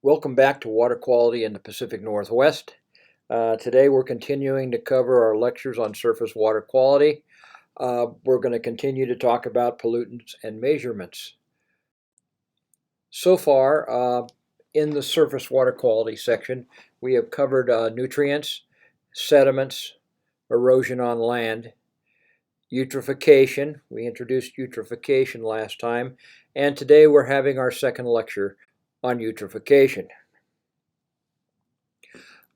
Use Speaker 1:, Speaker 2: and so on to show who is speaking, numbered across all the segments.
Speaker 1: Welcome back to Water Quality in the Pacific Northwest. Today we're continuing to cover our lectures on surface water quality. We're going to continue to talk about pollutants and measurements. So far, in the surface water quality section, we have covered nutrients, sediments, erosion on land, eutrophication. We introduced eutrophication last time, and today we're having our second lecture on eutrophication.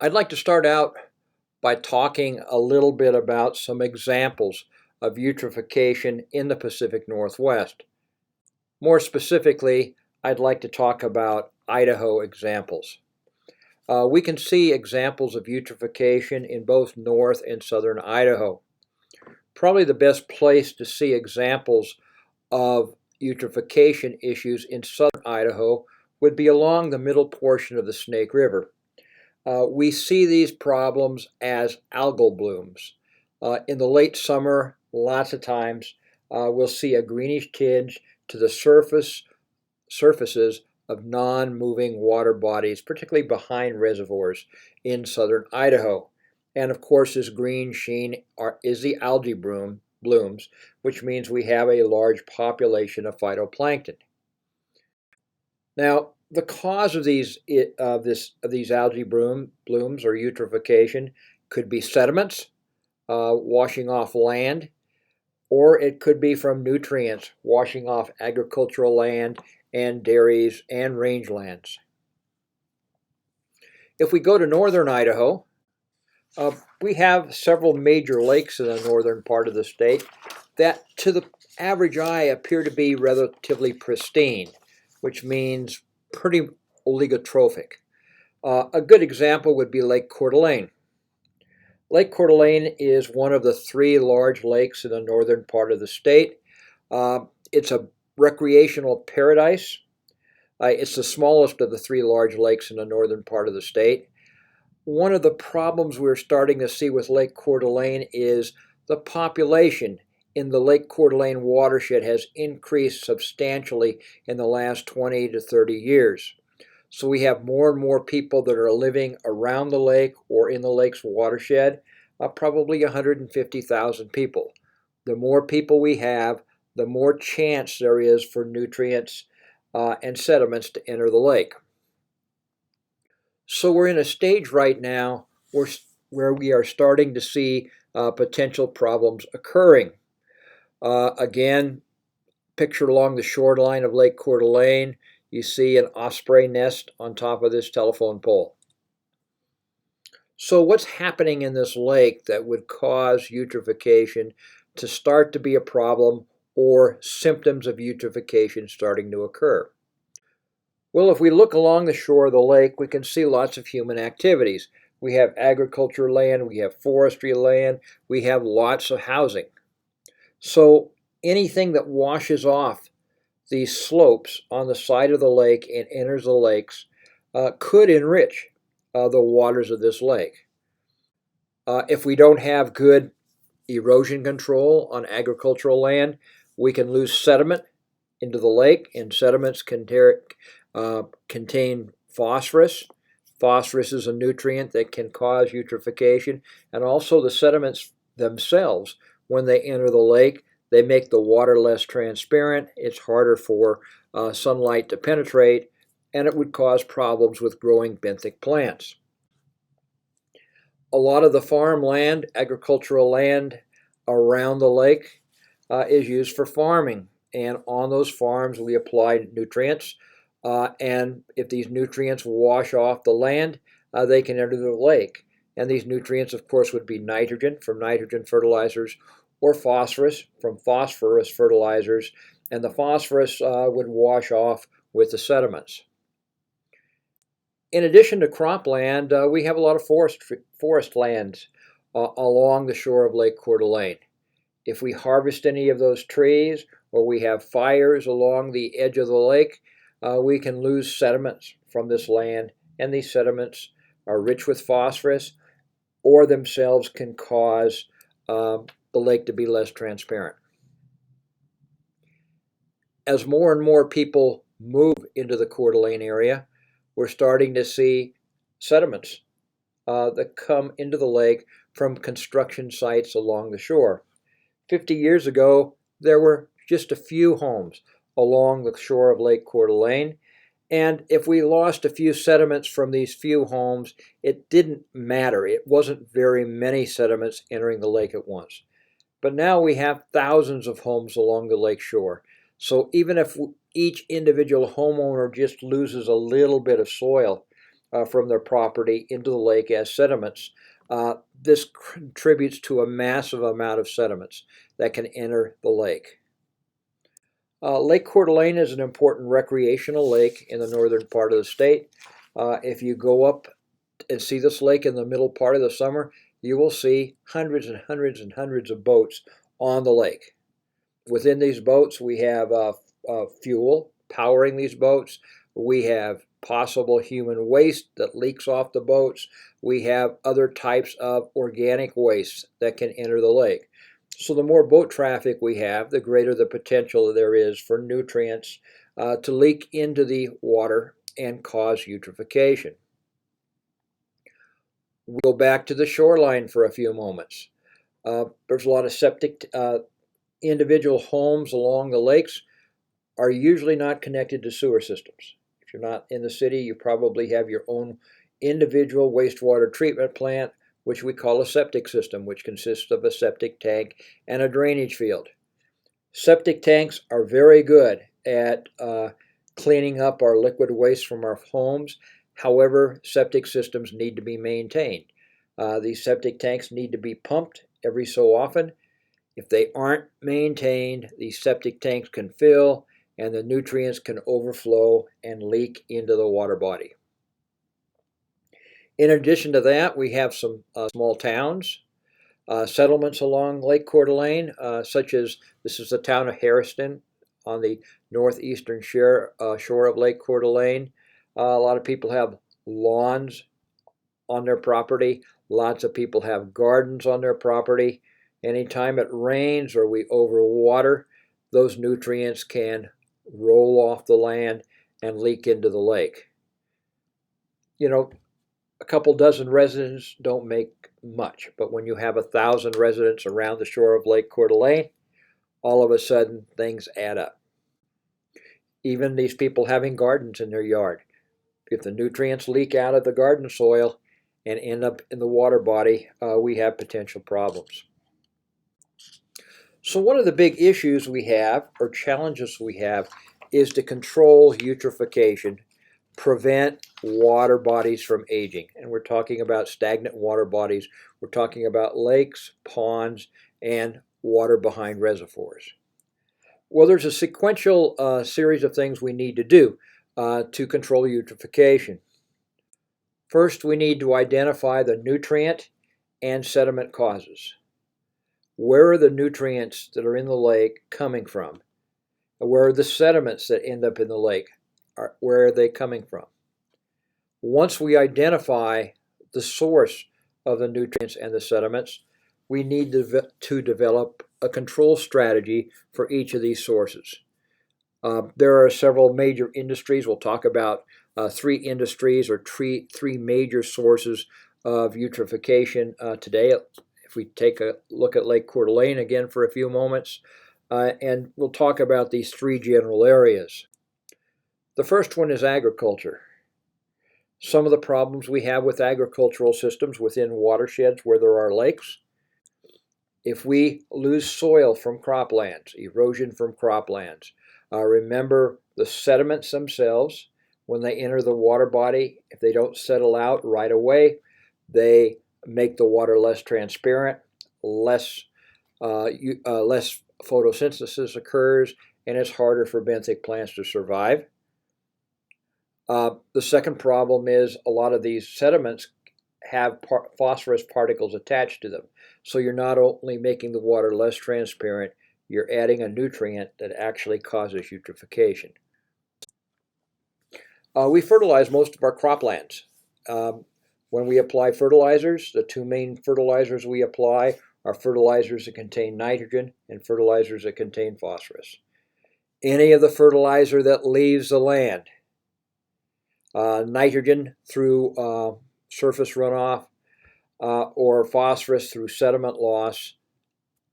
Speaker 1: I'd like to start out by talking a little bit about some examples of eutrophication in the Pacific Northwest. More specifically, I'd like to talk about Idaho examples. We can see examples of eutrophication in both north and southern Idaho. Probably the best place to see examples of eutrophication issues in southern Idaho would be along the middle portion of the Snake River. We see these problems as algal blooms. In the late summer, lots of times, we'll see a greenish tinge to the surfaces of non-moving water bodies, particularly behind reservoirs in southern Idaho. And of course, this green sheen is the algae blooms, which means we have a large population of phytoplankton. Now, the cause of these algae blooms or eutrophication could be sediments washing off land, or it could be from nutrients washing off agricultural land and dairies and rangelands. If we go to northern Idaho, we have several major lakes in the northern part of the state that to the average eye appear to be relatively pristine, which means pretty oligotrophic. A good example would be Lake Coeur d'Alene. Lake Coeur d'Alene is one of the three large lakes in the northern part of the state. It's a recreational paradise. It's the smallest of the three large lakes in the northern part of the state. One of the problems we're starting to see with Lake Coeur d'Alene is the population in the Lake Coeur d'Alene watershed has increased substantially in the last 20 to 30 years. So we have more and more people that are living around the lake or in the lake's watershed, probably 150,000 people. The more people we have, the more chance there is for nutrients and sediments to enter the lake. So we're in a stage right now where we are starting to see potential problems occurring. Again, pictured along the shoreline of Lake Coeur d'Alene, you see an osprey nest on top of this telephone pole. So what's happening in this lake that would cause eutrophication to start to be a problem or symptoms of eutrophication starting to occur? Well, if we look along the shore of the lake, we can see lots of human activities. We have agriculture land, we have forestry land, we have lots of housing. So anything that washes off these slopes on the side of the lake and enters the lakes could enrich the waters of this lake. If we don't have good erosion control on agricultural land, we can lose sediment into the lake, and sediments contain phosphorus. Phosphorus is a nutrient that can cause eutrophication, and also the sediments themselves, when they enter the lake, they make the water less transparent. It's harder for sunlight to penetrate, and it would cause problems with growing benthic plants. A lot of the farmland, agricultural land around the lake is used for farming, and on those farms we apply nutrients, and if these nutrients wash off the land, they can enter the lake. And these nutrients, of course, would be nitrogen from nitrogen fertilizers or phosphorus from phosphorus fertilizers, and the phosphorus would wash off with the sediments. In addition to cropland, we have a lot of forest lands along the shore of Lake Coeur d'Alene. If we harvest any of those trees or we have fires along the edge of the lake, we can lose sediments from this land, and these sediments are rich with phosphorus or themselves can cause the lake to be less transparent. As more and more people move into the Coeur d'Alene area, we're starting to see sediments that come into the lake from construction sites along the shore. 50 years ago, there were just a few homes along the shore of Lake Coeur d'Alene, and if we lost a few sediments from these few homes, it didn't matter. It wasn't very many sediments entering the lake at once. But now we have thousands of homes along the lake shore. So even if each individual homeowner just loses a little bit of soil from their property into the lake as sediments, this contributes to a massive amount of sediments that can enter the lake. Lake Coeur d'Alene is an important recreational lake in the northern part of the state. If you go up and see this lake in the middle part of the summer, you will see hundreds and hundreds and hundreds of boats on the lake. Within these boats, we have fuel powering these boats. We have possible human waste that leaks off the boats. We have other types of organic waste that can enter the lake. So the more boat traffic we have, the greater the potential there is for nutrients to leak into the water and cause eutrophication. We'll go back to the shoreline for a few moments. There's a lot of septic individual homes along the lakes are usually not connected to sewer systems. If you're not in the city, you probably have your own individual wastewater treatment plant, which we call a septic system, which consists of a septic tank and a drainage field. Septic tanks are very good at cleaning up our liquid waste from our homes. However, septic systems need to be maintained. These septic tanks need to be pumped every so often. If they aren't maintained, these septic tanks can fill and the nutrients can overflow and leak into the water body. In addition to that, we have some small towns, settlements along Lake Coeur d'Alene, such as this is the town of Harriston on the northeastern shore of Lake Coeur d'Alene. A lot of people have lawns on their property. Lots of people have gardens on their property. Anytime it rains or we overwater, those nutrients can roll off the land and leak into the lake. You know, a couple dozen residents don't make much, but when you have 1,000 residents around the shore of Lake Coeur d'Alene, all of a sudden things add up. Even these people having gardens in their yard, if the nutrients leak out of the garden soil and end up in the water body, we have potential problems. So one of the big issues we have, or challenges we have, is to control eutrophication, prevent water bodies from aging. And we're talking about stagnant water bodies. We're talking about lakes, ponds, and water behind reservoirs. Well, there's a sequential series of things we need to do to control eutrophication. First, we need to identify the nutrient and sediment causes. Where are the nutrients that are in the lake coming from? Where are the sediments that end up in the lake? Where are they coming from? Once we identify the source of the nutrients and the sediments, we need to develop a control strategy for each of these sources. There are several major industries. We'll talk about 3 industries or 3 major sources of eutrophication today. If we take a look at Lake Coeur d'Alene again for a few moments, and we'll talk about these 3 general areas. The first one is agriculture. Some of the problems we have with agricultural systems within watersheds where there are lakes, if we lose soil from croplands, erosion from croplands, remember the sediments themselves, when they enter the water body, if they don't settle out right away, they make the water less transparent, less photosynthesis occurs, and it's harder for benthic plants to survive. The second problem is a lot of these sediments have phosphorus particles attached to them. So you're not only making the water less transparent, you're adding a nutrient that actually causes eutrophication. We fertilize most of our croplands. When we apply fertilizers, the 2 main fertilizers we apply are fertilizers that contain nitrogen and fertilizers that contain phosphorus. Any of the fertilizer that leaves the land Nitrogen through surface runoff, or phosphorus through sediment loss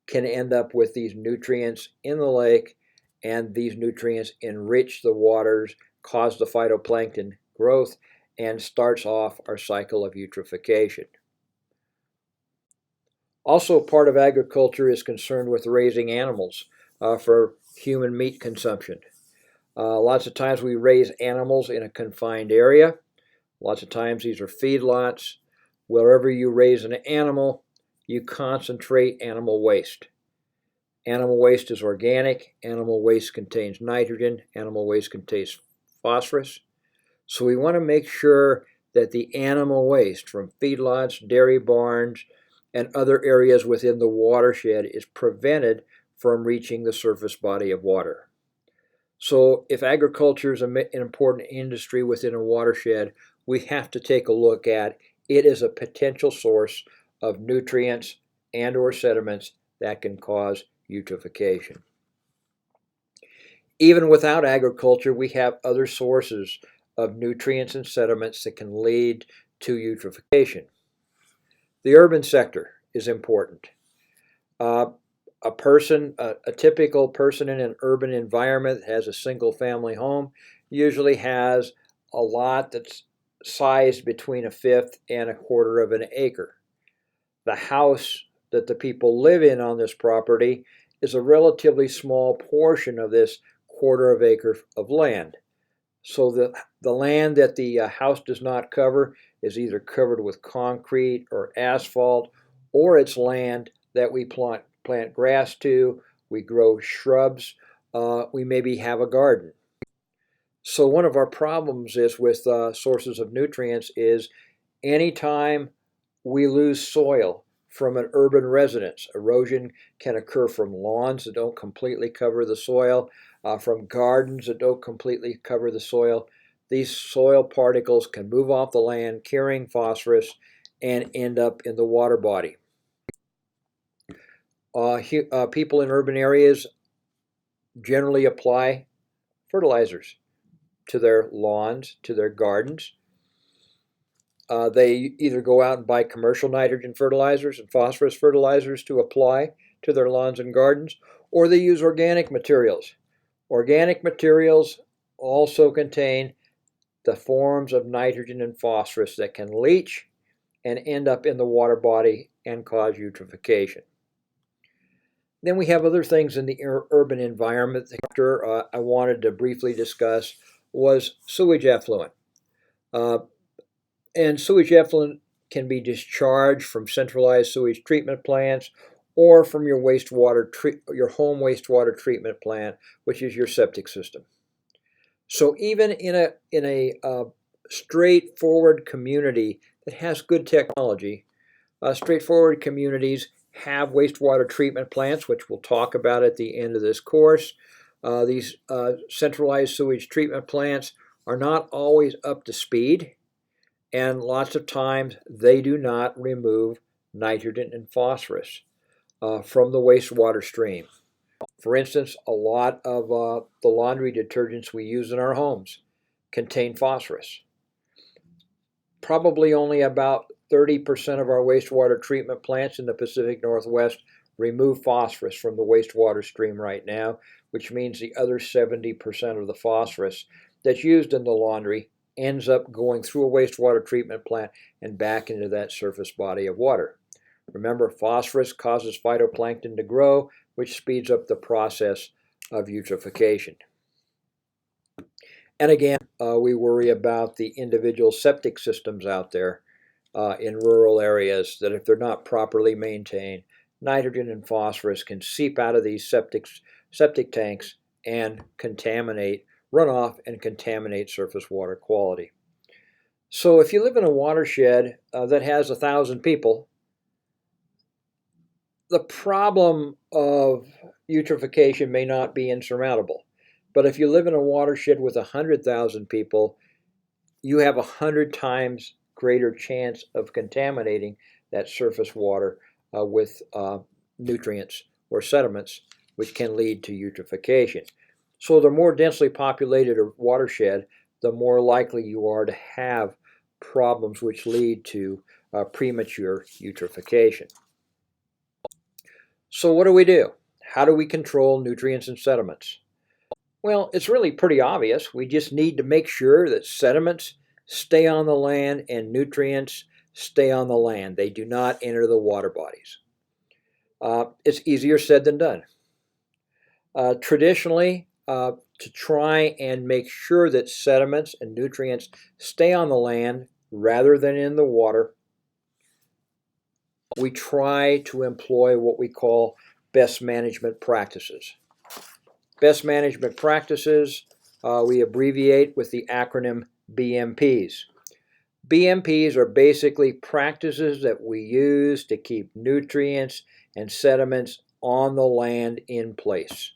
Speaker 1: can end up with these nutrients in the lake, and these nutrients enrich the waters, cause the phytoplankton growth, and starts off our cycle of eutrophication. Also, part of agriculture is concerned with raising animals for human meat consumption. Lots of times we raise animals in a confined area. Lots of times these are feedlots. Wherever you raise an animal, you concentrate animal waste. Animal waste is organic. Animal waste contains nitrogen. Animal waste contains phosphorus. So we want to make sure that the animal waste from feedlots, dairy barns, and other areas within the watershed is prevented from reaching the surface body of water. So if agriculture is an important industry within a watershed, we have to take a look at it as a potential source of nutrients and or sediments that can cause eutrophication. Even without agriculture, we have other sources of nutrients and sediments that can lead to eutrophication. The urban sector is important. A typical person in an urban environment that has a single family home usually has a lot that's sized between 1/5 and 1/4 of an acre. The house that the people live in on this property is a relatively small portion of this 1/4 acre of land. So the land that the house does not cover is either covered with concrete or asphalt, or it's land that we plant grass to, we grow shrubs, we maybe have a garden. So one of our problems is with sources of nutrients is anytime we lose soil from an urban residence, erosion can occur from lawns that don't completely cover the soil, from gardens that don't completely cover the soil. These soil particles can move off the land carrying phosphorus and end up in the water body. People in urban areas generally apply fertilizers to their lawns, to their gardens. They either go out and buy commercial nitrogen fertilizers and phosphorus fertilizers to apply to their lawns and gardens, or they use organic materials. Organic materials also contain the forms of nitrogen and phosphorus that can leach and end up in the water body and cause eutrophication. Then we have other things in the urban environment. The factor I wanted to briefly discuss was sewage effluent. And sewage effluent can be discharged from centralized sewage treatment plants or from your home wastewater treatment plant, which is your septic system. So even in a straightforward community that has good technology, straightforward communities have wastewater treatment plants, which we'll talk about at the end of this course. These centralized sewage treatment plants are not always up to speed, and lots of times they do not remove nitrogen and phosphorus from the wastewater stream. For instance, a lot of the laundry detergents we use in our homes contain phosphorus. Probably only about 30% of our wastewater treatment plants in the Pacific Northwest remove phosphorus from the wastewater stream right now, which means the other 70% of the phosphorus that's used in the laundry ends up going through a wastewater treatment plant and back into that surface body of water. Remember, phosphorus causes phytoplankton to grow, which speeds up the process of eutrophication. And again, we worry about the individual septic systems out there in rural areas that if they're not properly maintained, nitrogen and phosphorus can seep out of these septic tanks and contaminate runoff and contaminate surface water quality. So if you live in a watershed that has 1,000 people, the problem of eutrophication may not be insurmountable. But if you live in a watershed with 100,000 people, you have 100 times greater chance of contaminating that surface water with nutrients or sediments, which can lead to eutrophication. So the more densely populated a watershed, the more likely you are to have problems which lead to premature eutrophication. So what do we do? How do we control nutrients and sediments? Well, it's really pretty obvious. We just need to make sure that sediments stay on the land and nutrients stay on the land. They do not enter the water bodies. It's easier said than done. Traditionally, to try and make sure that sediments and nutrients stay on the land rather than in the water, we try to employ what we call best management practices. Best management practices, we abbreviate with the acronym BMPs. BMPs are basically practices that we use to keep nutrients and sediments on the land in place.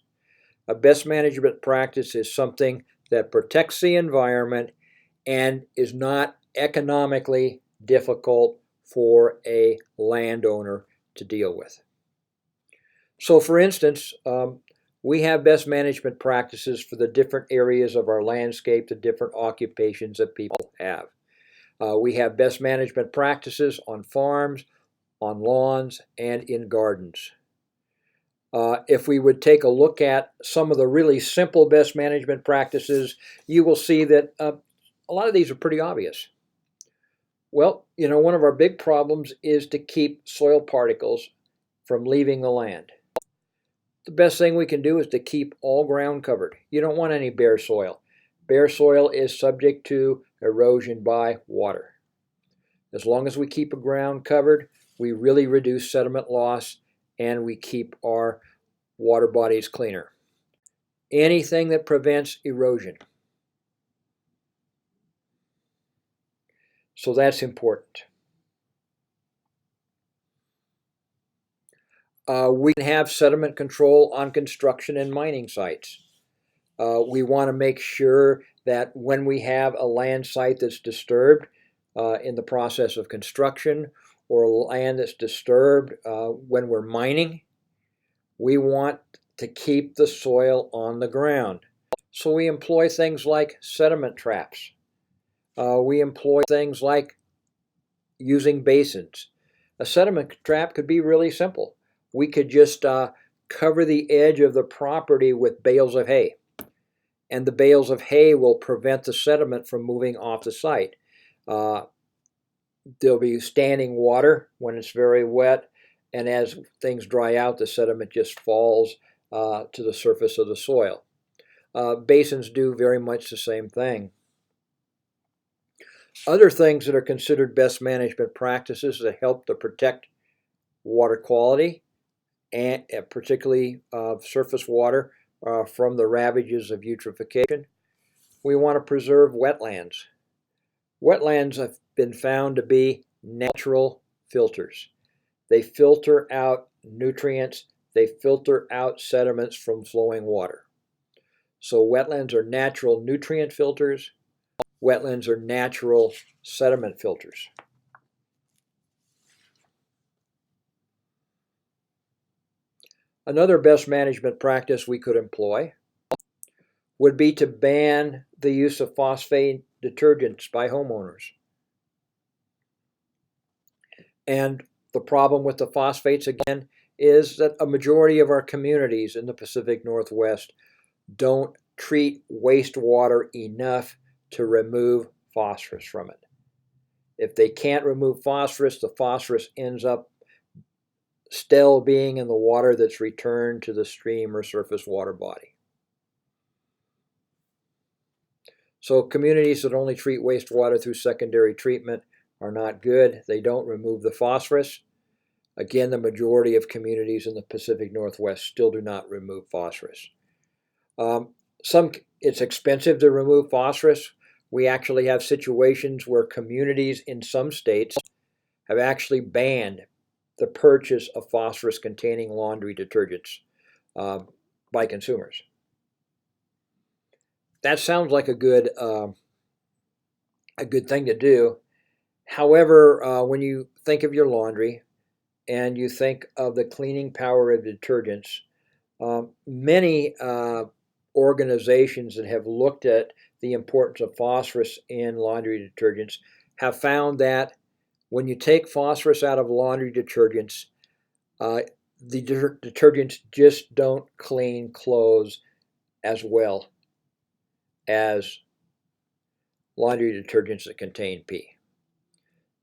Speaker 1: A best management practice is something that protects the environment and is not economically difficult for a landowner to deal with. So for instance, we have best management practices for the different areas of our landscape, the different occupations that people have. We have best management practices on farms, on lawns, and in gardens. If we would take a look at some of the really simple best management practices, you will see that a lot of these are pretty obvious. Well, one of our big problems is to keep soil particles from leaving the land. The best thing we can do is to keep all ground covered. You don't want any bare soil. Bare soil is subject to erosion by water. As long as we keep the ground covered, we really reduce sediment loss and we keep our water bodies cleaner. Anything that prevents erosion. So that's important. We can have sediment control on construction and mining sites. We want to make sure that when we have a land site that's disturbed in the process of construction or land that's disturbed when we're mining, we want to keep the soil on the ground. So we employ things like sediment traps. We employ things like using basins. A sediment trap could be really simple. We could just cover the edge of the property with bales of hay. And the bales of hay will prevent the sediment from moving off the site. There'll be standing water when it's very wet, and as things dry out, the sediment just falls to the surface of the soil. Basins do very much the same thing. Other things that are considered best management practices that help to protect water quality, and particularly surface water, from the ravages of eutrophication. We want to preserve wetlands. Wetlands have been found to be natural filters. They filter out nutrients, they filter out sediments from flowing water. So wetlands are natural nutrient filters. Wetlands are natural sediment filters. Another best management practice we could employ would be to ban the use of phosphate detergents by homeowners. And the problem with the phosphates, again, is that a majority of our communities in the Pacific Northwest don't treat wastewater enough to remove phosphorus from it. If they can't remove phosphorus, the phosphorus ends up still being in the water that's returned to the stream or surface water body. So communities that only treat wastewater through secondary treatment are not good. They don't remove the phosphorus. Again, the majority of communities in the Pacific Northwest still do not remove phosphorus. It's expensive to remove phosphorus. We actually have situations where communities in some states have actually banned the purchase of phosphorus-containing laundry detergents by consumers. That sounds like a good thing to do. However, when you think of your laundry and you think of the cleaning power of detergents, many organizations that have looked at the importance of phosphorus in laundry detergents have found that when you take phosphorus out of laundry detergents, the detergents just don't clean clothes as well as laundry detergents that contain P.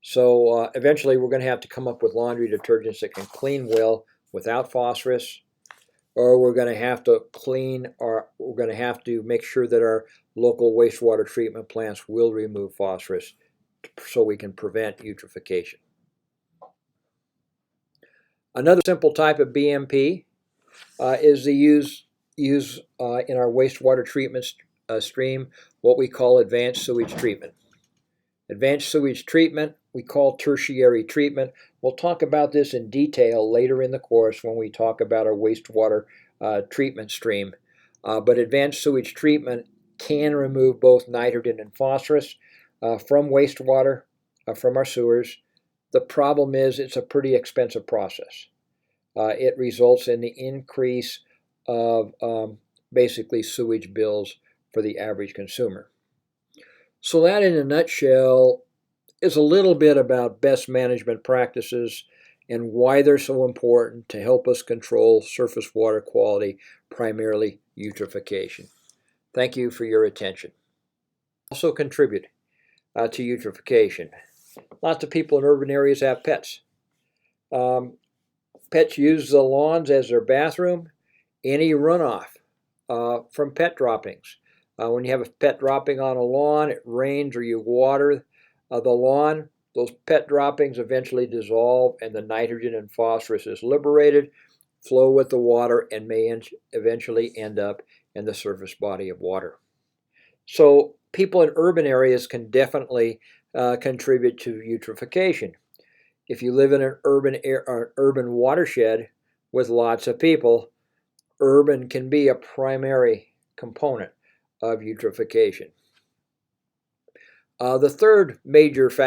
Speaker 1: So eventually we're going to have to come up with laundry detergents that can clean well without phosphorus, or we're going to have to make sure that our local wastewater treatment plants will remove phosphorus so we can prevent eutrophication. Another simple type of BMP is the use in our wastewater treatment stream what we call advanced sewage treatment. Advanced sewage treatment we call tertiary treatment. We'll talk about this in detail later in the course when we talk about our wastewater treatment stream. But advanced sewage treatment can remove both nitrogen and phosphorus from wastewater, from our sewers. The problem is it's a pretty expensive process. It results in the increase of basically sewage bills for the average consumer. So that in a nutshell is a little bit about best management practices and why they're so important to help us control surface water quality, primarily eutrophication. Thank you for your attention. Also contribute to eutrophication. Lots of people in urban areas have pets. Pets use the lawns as their bathroom. Any runoff from pet droppings. When you have a pet dropping on a lawn, it rains or you water the lawn, those pet droppings eventually dissolve and the nitrogen and phosphorus is liberated, flow with the water, and may eventually end up in the surface body of water. So people in urban areas can definitely contribute to eutrophication. If you live in an urban watershed with lots of people, urban can be a primary component of eutrophication. The third major factor